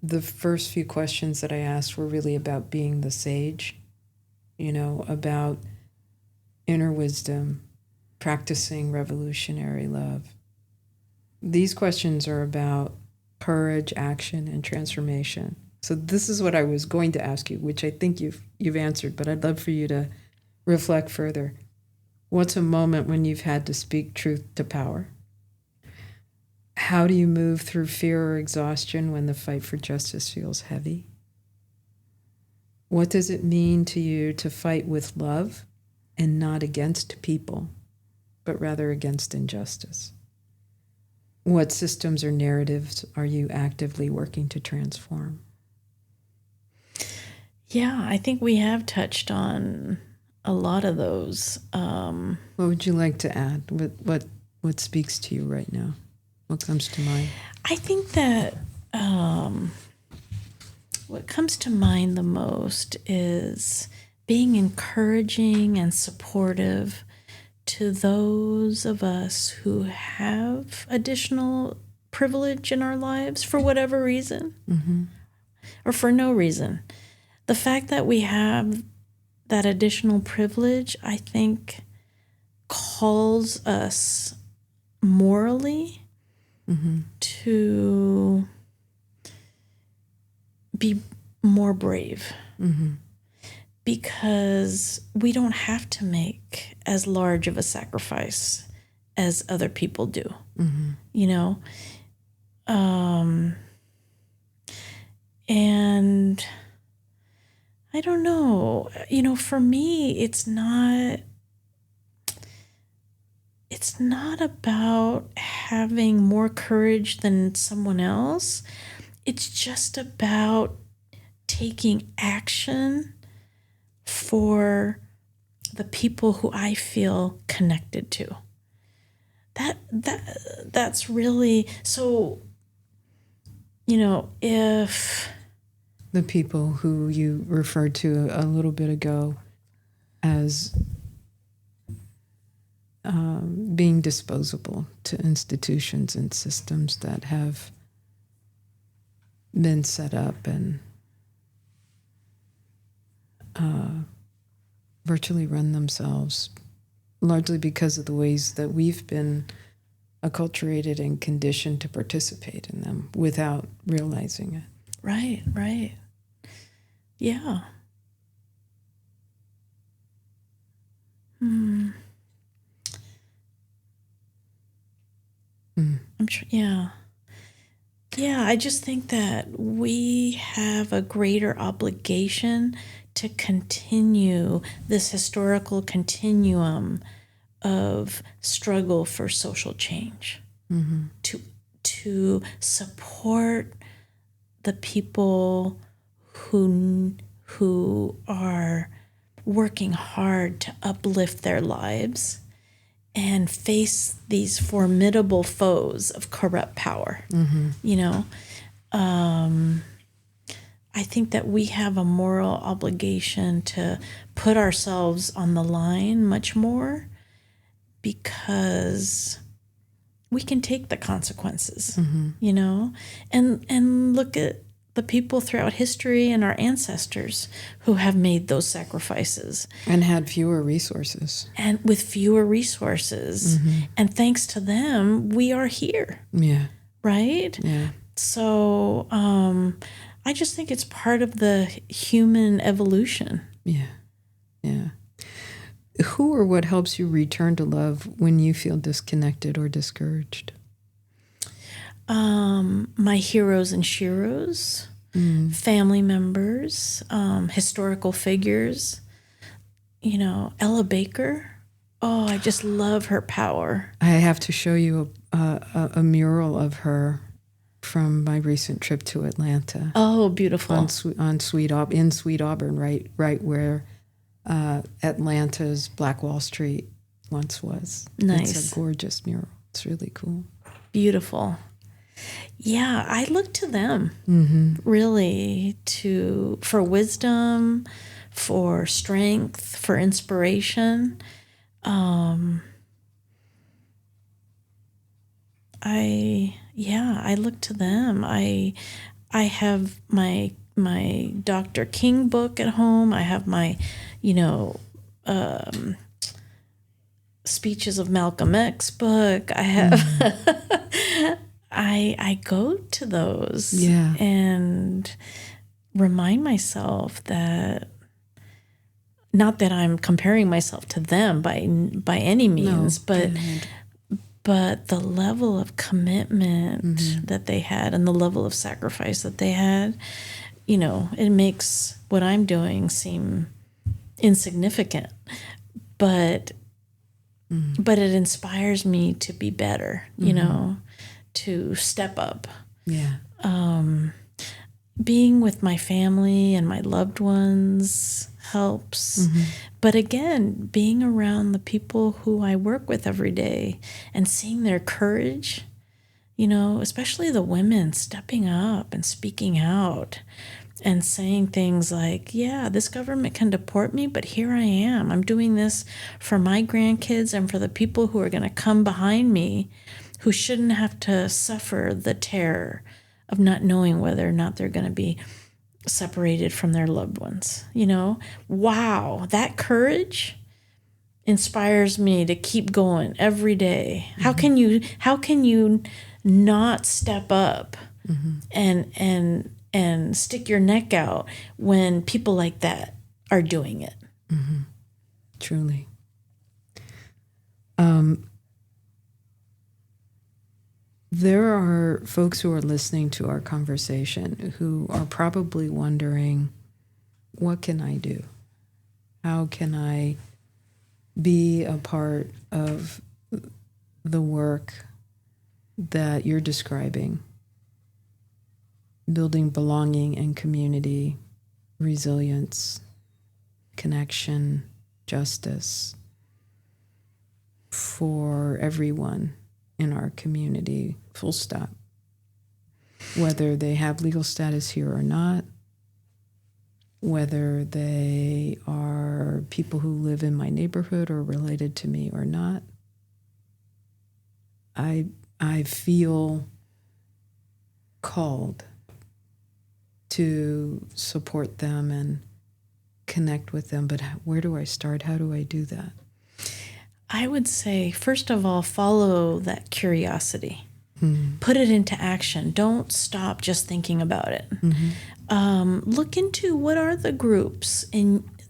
Speaker 2: The first few questions that I asked were really about being the sage, about inner wisdom, practicing revolutionary love. These questions are about courage, action, and transformation. So this is what I was going to ask you, which I think you've answered, but I'd love for you to reflect further. What's a moment when you've had to speak truth to power? How do you move through fear or exhaustion when the fight for justice feels heavy? What does it mean to you to fight with love and not against people, but rather against injustice? What systems or narratives are you actively working to transform?
Speaker 1: Yeah, I think we have touched on a lot of those.
Speaker 2: What would you like to add? What speaks to you right now? What comes to mind?
Speaker 1: I think that what comes to mind the most is being encouraging and supportive to those of us who have additional privilege in our lives for whatever reason, or for no reason. The fact that we have that additional privilege, I think, calls us morally to be more brave, because we don't have to make as large of a sacrifice as other people do, and I don't know, for me, it's not about having more courage than someone else. It's just about taking action for the people who I feel connected to. That's really, so, if
Speaker 2: the people who you referred to a little bit ago as being disposable to institutions and systems that have been set up and virtually run themselves, largely because of the ways that we've been acculturated and conditioned to participate in them without realizing it.
Speaker 1: Right, right. Yeah. I'm sure, yeah. Yeah, I just think that we have a greater obligation to continue this historical continuum of struggle for social change, to support the people who are working hard to uplift their lives and face these formidable foes of corrupt power. You know, I think that we have a moral obligation to put ourselves on the line much more, because we can take the consequences, you know, and look at the people throughout history and our ancestors who have made those sacrifices.
Speaker 2: And had fewer resources.
Speaker 1: And with fewer resources. And thanks to them, we are here.
Speaker 2: Yeah.
Speaker 1: Right?
Speaker 2: Yeah.
Speaker 1: So I just think it's part of the human evolution.
Speaker 2: Yeah. Yeah. Who or what helps you return to love when you feel disconnected or discouraged?
Speaker 1: My heroes and sheroes, family members, historical figures, you know, Ella Baker. Oh, I just love her power.
Speaker 2: I have to show you a mural of her from my recent trip to Atlanta.
Speaker 1: Oh, beautiful.
Speaker 2: In Sweet Auburn, right where Atlanta's Black Wall Street once was.
Speaker 1: Nice.
Speaker 2: It's a gorgeous mural. It's really cool.
Speaker 1: Beautiful. Yeah, I look to them really for wisdom, for strength, for inspiration. I look to them. I have my Dr. King book at home. I have my, Speeches of Malcolm X book. I have I go to those and remind myself that, not that I'm comparing myself to them by any means, but the level of commitment that they had and the level of sacrifice that they had, it makes what I'm doing seem insignificant, but it inspires me to be better, to step up.
Speaker 2: Yeah.
Speaker 1: Being with my family and my loved ones helps. But again, being around the people who I work with every day and seeing their courage, especially the women stepping up and speaking out and saying things like, yeah, this government can deport me, but here I am. I'm doing this for my grandkids and for the people who are going to come behind me, who shouldn't have to suffer the terror of not knowing whether or not they're going to be separated from their loved ones. Wow, that courage inspires me to keep going every day. How can you not step up and stick your neck out when people like that are doing it?
Speaker 2: Truly. There are folks who are listening to our conversation who are probably wondering, what can I do? How can I be a part of the work that you're describing? Building belonging and community, resilience, connection, justice for everyone in our community, full stop. Whether they have legal status here or not, whether they are people who live in my neighborhood or related to me or not, I feel called to support them and connect with them. But where do I start? How do I do that?
Speaker 1: I would say, first of all, follow that curiosity. Put it into action. Don't stop just thinking about it. Look into what are the groups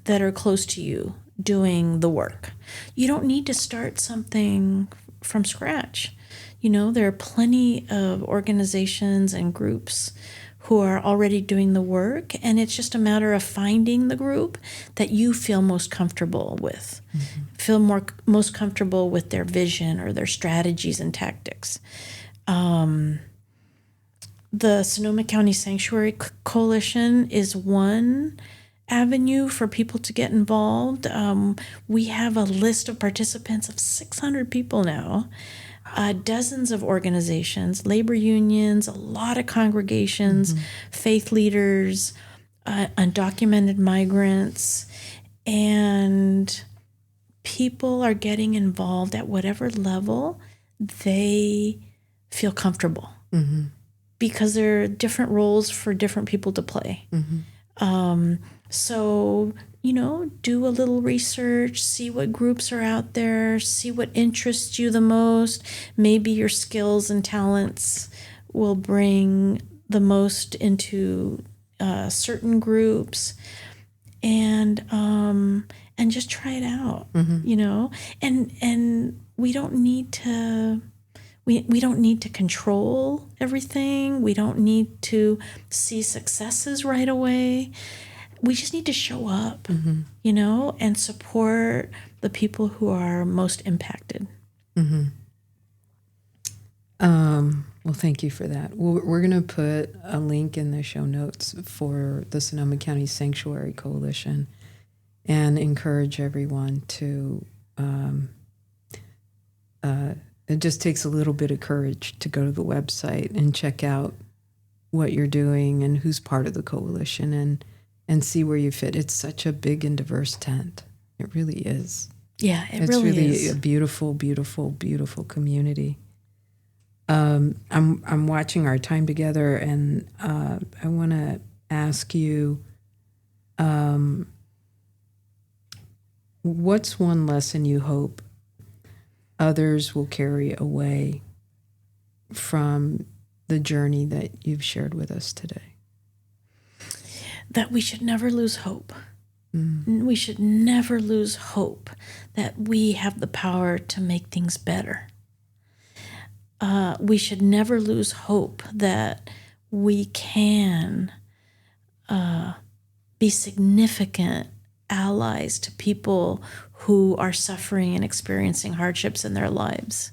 Speaker 1: that are close to you doing the work. You don't need to start something from scratch. There are plenty of organizations and groups who are already doing the work, and it's just a matter of finding the group that you feel most comfortable with. Feel most comfortable with their vision or their strategies and tactics. The Sonoma County Sanctuary Coalition is one avenue for people to get involved. We have a list of participants of 600 people now, dozens of organizations, labor unions, a lot of congregations, faith leaders, undocumented migrants, and people are getting involved at whatever level they feel comfortable, because there are different roles for different people to play. So, do a little research, see what groups are out there, see what interests you the most. Maybe your skills and talents will bring the most into certain groups, and just try it out, and we don't need to. We don't need to control everything. We don't need to see successes right away. We just need to show up, and support the people who are most impacted.
Speaker 2: Well, thank you for that. We're going to put a link in the show notes for the Sonoma County Sanctuary Coalition and encourage everyone to it just takes a little bit of courage to go to the website and check out what you're doing and who's part of the coalition and see where you fit. It's such a big and diverse tent. It really is.
Speaker 1: Yeah, it's
Speaker 2: really
Speaker 1: is.
Speaker 2: A beautiful, beautiful, beautiful community. I'm watching our time together, and I want to ask you, what's one lesson you hope others will carry away from the journey that you've shared with us today?
Speaker 1: That we should never lose hope. We should never lose hope that we have the power to make things better. We should never lose hope that we can be significant allies to people who are suffering and experiencing hardships in their lives,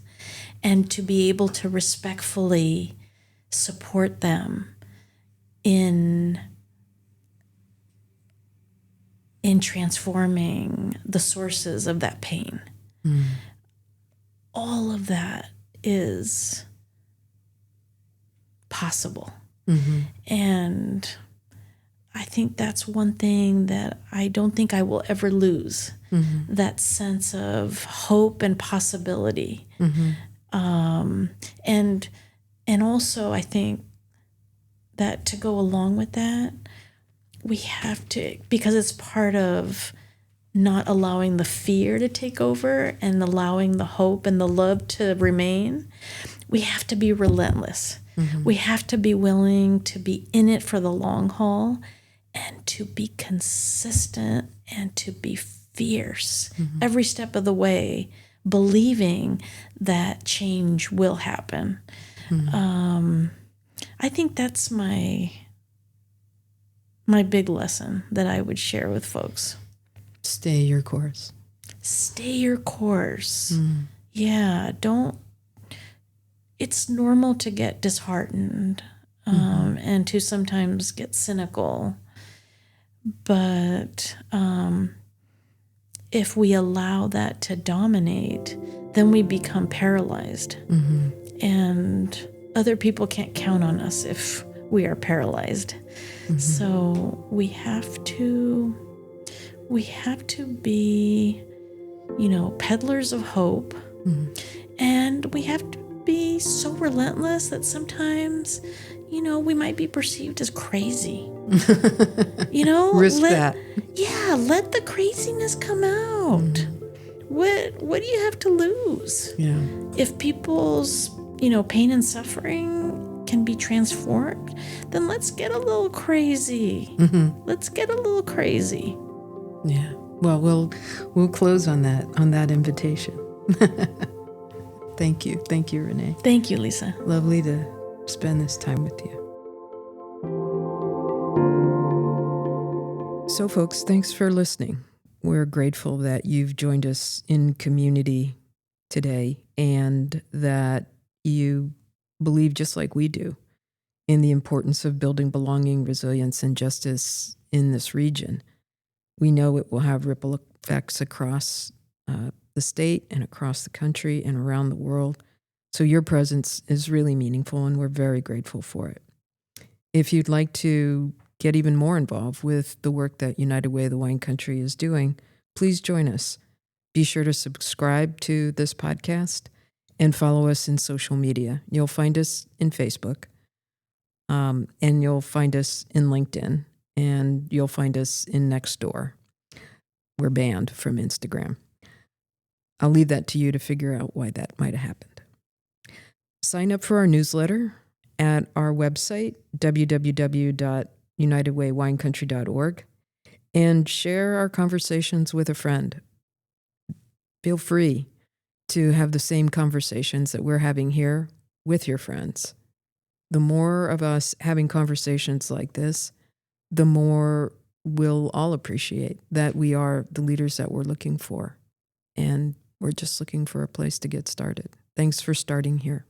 Speaker 1: and to be able to respectfully support them in transforming the sources of that pain. All of that is possible. And I think that's one thing that I don't think I will ever lose, that sense of hope and possibility. And also I think that to go along with that, we have to, because it's part of not allowing the fear to take over and allowing the hope and the love to remain, we have to be relentless. We have to be willing to be in it for the long haul, and to be consistent, and to be fierce every step of the way, believing that change will happen. I think that's my big lesson that I would share with folks.
Speaker 2: Stay your course.
Speaker 1: Stay your course. Yeah, don't. It's normal to get disheartened and to sometimes get cynical. But if we allow that to dominate, then we become paralyzed. And other people can't count on us if we are paralyzed. So we have to be, peddlers of hope. And we have be so relentless that sometimes, we might be perceived as crazy.
Speaker 2: Risk that.
Speaker 1: Yeah, let the craziness come out. What do you have to lose?
Speaker 2: Yeah.
Speaker 1: If people's, pain and suffering can be transformed, then let's get a little crazy. Let's get a little crazy.
Speaker 2: Yeah. Well, we'll close on that invitation. Thank you. Thank you, Renee.
Speaker 1: Thank you, Lisa.
Speaker 2: Lovely to spend this time with you. So, folks, thanks for listening. We're grateful that you've joined us in community today and that you believe, just like we do, in the importance of building belonging, resilience, and justice in this region. We know it will have ripple effects across the state and across the country and around the world. So your presence is really meaningful, and we're very grateful for it. If you'd like to get even more involved with the work that United Way of the Wine Country is doing, please join us. Be sure to subscribe to this podcast and follow us in social media. You'll find us in Facebook, and you'll find us in LinkedIn, and you'll find us in Nextdoor. We're banned from Instagram. I'll leave that to you to figure out why that might have happened. Sign up for our newsletter at our website, www.unitedwaywinecountry.org, and share our conversations with a friend. Feel free to have the same conversations that we're having here with your friends. The more of us having conversations like this, the more we'll all appreciate that we are the leaders that we're looking for. And we're just looking for a place to get started. Thanks for starting here.